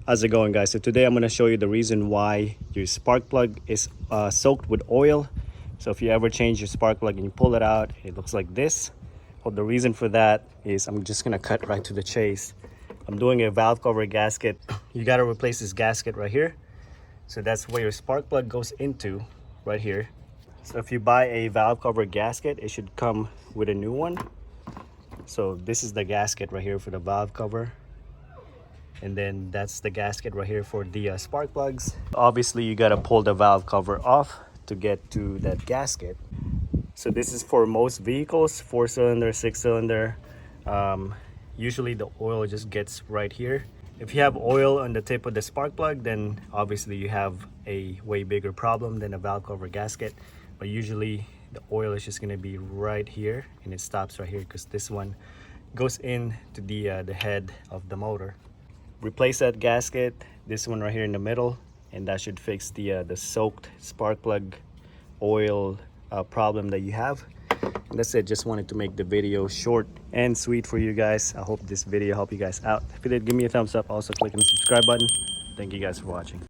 How's it going, guys? So today I'm going to show you the reason why your spark plug is soaked with oil. So if you ever change your spark plug and you pull it out, it looks like this. Well, the reason for that is, I'm just going to cut right to the chase. I'm doing a valve cover gasket. You got to replace this gasket right here. So that's where your spark plug goes into, right here. So if you buy a valve cover gasket, it should come with a new one. So this is the gasket right here for the valve cover. And then that's the gasket right here for the spark plugs. Obviously you got to pull the valve cover off to get to that gasket. So this is for most vehicles, 4-cylinder, 6-cylinder. Usually the oil just gets right here. If you have oil on the tip of the spark plug, then obviously you have a way bigger problem than a valve cover gasket. But usually the oil is just going to be right here, and it stops right here because this one goes into the head of the motor. Replace that gasket, this one right here in the middle, and that should fix the soaked spark plug oil problem that you have. And that's it. Just wanted to make the video short and sweet for you guys. I hope this video helped you guys out. If it did, give me a thumbs up. Also click on the subscribe button. Thank you guys for watching.